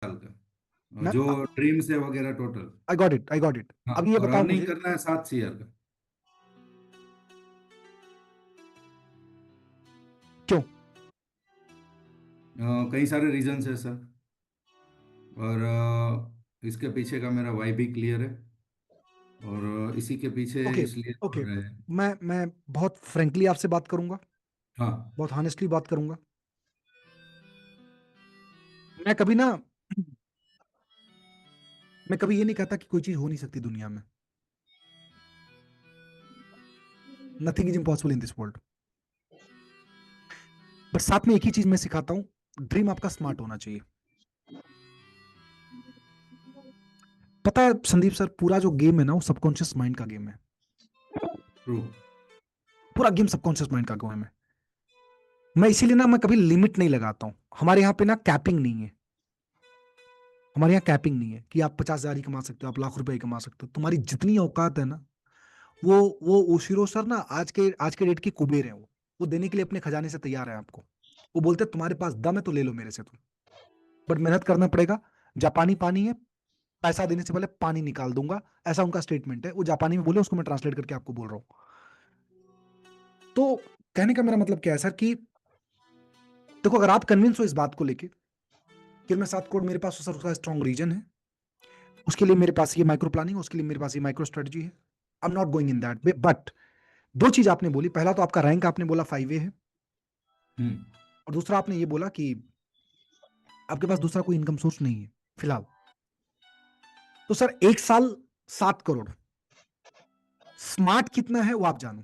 साल का, मैं जो ड्रीम्स है वगैरह total. I got it, I got it. हाँ, अब ये और बताओ अर्निंग मुझे। करना है 7 ईयर का। क्यों? कई सारे रीजंस है सर, और इसके पीछे का मेरा वाई भी क्लियर है, और इसी के पीछे ओके, इसलिए ओके। दौड़ रहे हैं। मैं बहुत फ्रेंकली आपसे बात करूंगा, हाँ। बहुत हॉनेस्टली बात करूंगा। मैं कभी ना मैं कभी ये नहीं कहता कि कोई चीज हो नहीं सकती दुनिया में। Nothing is impossible in this world. But साथ में एक ही चीज मैं सिखाता हूं, ड्रीम आपका स्मार्ट होना चाहिए। पता है संदीप सर, पूरा जो गेम है ना वो सबकॉन्शियस माइंड का गेम है। ट्रू। पूरा गेम सबकॉन्शियस माइंड का गेम है। मैं इसीलिए ना मैं कभी लिमिट नहीं लगाता हूं। हमारे यहाँ पे ना कैपिंग नहीं है। हमारे यहाँ कैपिंग नहीं है कि आप 50,000 ही कमा सकते हो, आप लाख रुपए ही कमा सकते हो। तुम्हारी जितनी औकात है ना, वो ओशिरो सर ना आज के डेट के कुबेर हैं। वो देने के लिए अपने खजाने से तैयार है आपको। वो बोलते हैं तुम्हारे पास दम है तो ले लो मेरे से तुम, बट मेहनत करना पड़ेगा। जापानी पानी है, पैसा देने से पहले पानी निकाल दूंगा, ऐसा उनका स्टेटमेंट है। वो जापानी में बोले, उसको मैं ट्रांसलेट करके आपको बोल रहा हूँ। तो कहने का मेरा मतलब क्या है सर कि देखो, अगर आप कन्विंस हो इस बात को लेके कि मैं 7 करोड़ मेरे पास, सर उसका स्ट्रॉन्ग रीजन है, उसके लिए मेरे पास ये माइक्रो प्लानिंग, उसके लिए मेरे पास ये माइक्रो स्ट्रेटजी है। I am not going in that way. But दो चीज आपने बोली, पहला तो आपका रैंक आपने बोला 5A है, हम्म। और दूसरा आपने ये बोला कि आपके पास दूसरा कोई इनकम सोर्स नहीं है फिलहाल। तो सर 1 साल 7 करोड़, स्मार्ट कितना है वो आप जानो।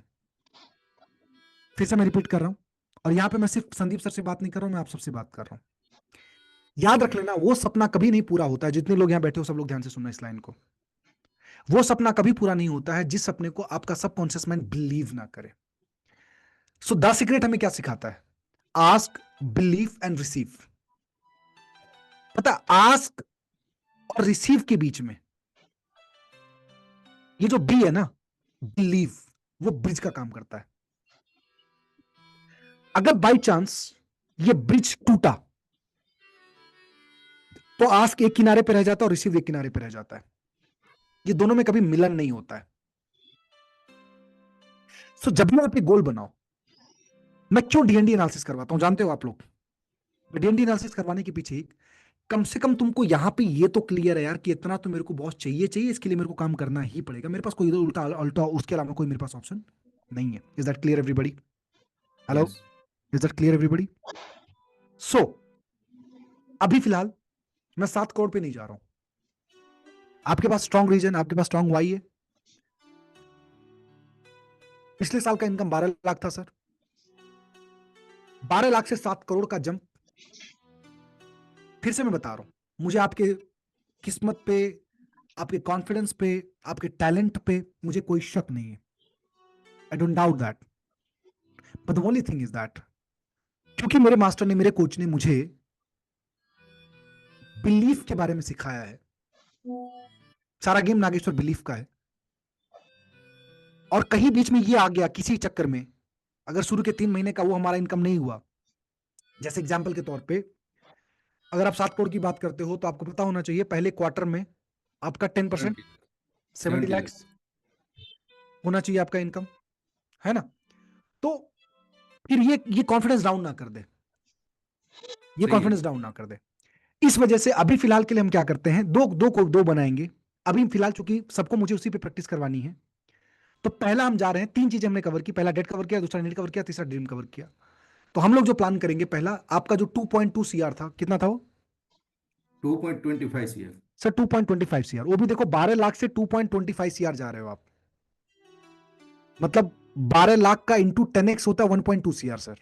फिर से मैं रिपीट कर रहा हूं, और यहां पे मैं सिर्फ संदीप सर से बात नहीं कर रहा हूं, मैं आप सबसे बात कर रहा हूं। याद रख लेना, वो सपना कभी नहीं पूरा होता है। जितने लोग यहां बैठे हो सब लोग ध्यान से सुनना इस लाइन को। वो सपना कभी पूरा नहीं होता है जिस सपने को आपका सबकॉन्शियस माइंड बिलीव ना करे। सो द सीक्रेट हमें क्या सिखाता है? Ask, believe and receive. पता, आस्क और रिसीव के बीच में ये जो बी है ना, बिलीव, वो ब्रिज का काम करता है। अगर बाई चांस ये ब्रिज टूटा तो आस्क एक किनारे पे रह जाता है और रिसीव एक किनारे पे रह जाता है। ये दोनों में कभी मिलन नहीं होता है। सो जब भी आप एक गोल बनाओ, मैं क्यों डीएनडी एनालिसिस करवाता हूं जानते हो आप लोग? डीएनडी एनालिसिस करवाने के पीछे कम से कम तुमको यहां पे ये तो क्लियर है यार कि इतना तो मेरे को बॉस चाहिए चाहिए, इसके लिए मेरे को काम करना ही पड़ेगा। मेरे पास कोई उल्टा उल्टा उसके अलावा कोई मेरे पास ऑप्शन नहीं है। Is that clear everybody? Hello, yes. Is that clear everybody? So अभी फिलहाल मैं 7 करोड़ पे नहीं जा रहा हूं। आपके पास स्ट्रॉन्ग रीजन, आपके पास स्ट्रॉन्ग वाई है। पिछले साल का इनकम 12 लाख था सर। 12 लाख से 7 करोड़ का जंप। फिर से मैं बता रहा हूं, मुझे आपके किस्मत पे, आपके कॉन्फिडेंस पे, आपके टैलेंट पे मुझे कोई शक नहीं है। I don't doubt that. But the only thing is that, क्योंकि मेरे मास्टर ने, मेरे कोच ने मुझे बिलीफ के बारे में सिखाया है। सारा गेम नागेश्वर बिलीफ का है। और कहीं बीच में ये आ गया किसी चक्कर में, अगर शुरू के 3 महीने का वो हमारा इनकम नहीं हुआ, जैसे एग्जाम्पल के तौर पे अगर आप 7 करोड़ की बात करते हो तो आपको पता होना चाहिए पहले क्वार्टर में आपका 10%, 70। 70 70 लाख। लैक्स होना चाहिए आपका इनकम, है ना? तो फिर ये कॉन्फिडेंस डाउन ना कर दे, ये सही है। कॉन्फिडेंस डाउन ना कर दे। इस वजह से अभी फिलहाल के लिए हम क्या करते हैं, दो दो को दो बनाएंगे। अभी फिलहाल चूंकि सबको मुझे उसी पे प्रैक्टिस करवानी है, तो पहला हम जा रहे हैं, 3 चीजें हमने कवर की। पहला डेट कवर किया, दूसरा नीड कवर किया, तीसरा ड्रीम कवर किया। तो हम लोग जो प्लान करेंगे, पहला आपका जो 2.2 सीआर था, कितना था वो? 2.25 ईयर। सर 2.25 सीआर, वो भी देखो 12 लाख से 2.25 सीआर जा रहे हो आप। मतलब 12 लाख का इंटू 10x होता है 1.2 सीआर सर।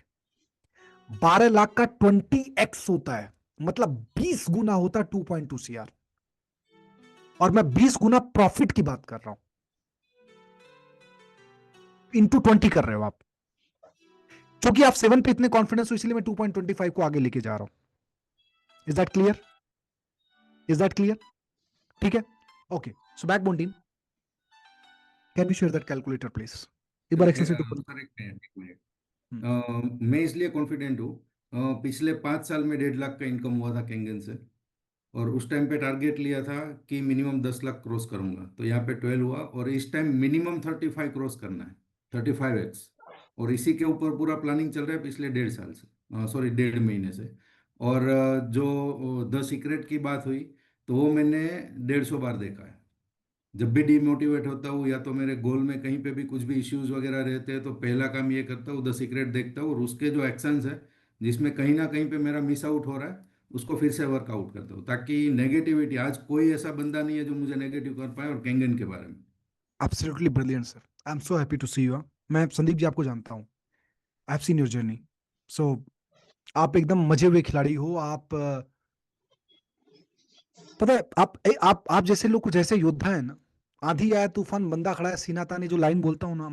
12 लाख का 20x होता है, मतलब 20 गुना होता है 2.2 सीआर। और मैं 20 गुना प्रॉफिट की बात कर रहा हूं, इंटू 20 कर रहे हो आप। क्योंकि आप 7 पे इतने कॉन्फिडेंस हो, इसलिए मैं 2.25 को आगे लेके जा रहा हूं। Is that clear? Is that clear? ठीक है, okay. So backbone team, can you share that calculator please? एक बार एक्सेल से ऊपर। सर एक मिनट, एक मिनट। मैं इसलिए कॉन्फिडेंट हूँ, पिछले 5 साल में 1.5 लाख का इनकम हुआ था कैंगन से। और उस टाइम पे टारगेट लिया था कि मिनिमम 10 लाख क्रॉस करूंगा, तो यहाँ पे 12 हुआ, और इस टाइम मिनिमम 35 क्रॉस करना है, 35x। और इसी के ऊपर पूरा प्लानिंग चल रहा है पिछले 1.5 साल से, सॉरी 1.5 महीने से। और जो द सीक्रेट की बात हुई, तो वो मैंने 150 बार देखा है। जब भी डिमोटिवेट होता हूँ या तो मेरे गोल में कहीं पे भी कुछ भी इश्यूज वगैरह रहते हैं, तो पहला काम ये करता हूँ, द सीक्रेट देखता हूँ और उसके जो एक्शंस है जिसमें कहीं ना कहीं पे मेरा मिस आउट हो रहा है, उसको फिर से वर्कआउट करता हूँ, ताकि नेगेटिविटी, आज कोई ऐसा बंदा नहीं है जो मुझे नेगेटिव कर पाए और कैंगन के बारे में। Absolutely brilliant sir, I am so happy to see you. मैं संदीप जी आपको जानता हूँ, I have seen your journey. So आप एकदम मजे हुए खिलाड़ी हो। आप पता है, आप जैसे लोग कुछ ऐसे योद्धा है ना, आंधी आया तूफान बंदा खड़ा है सीना तानी, जो लाइन बोलता हूँ ना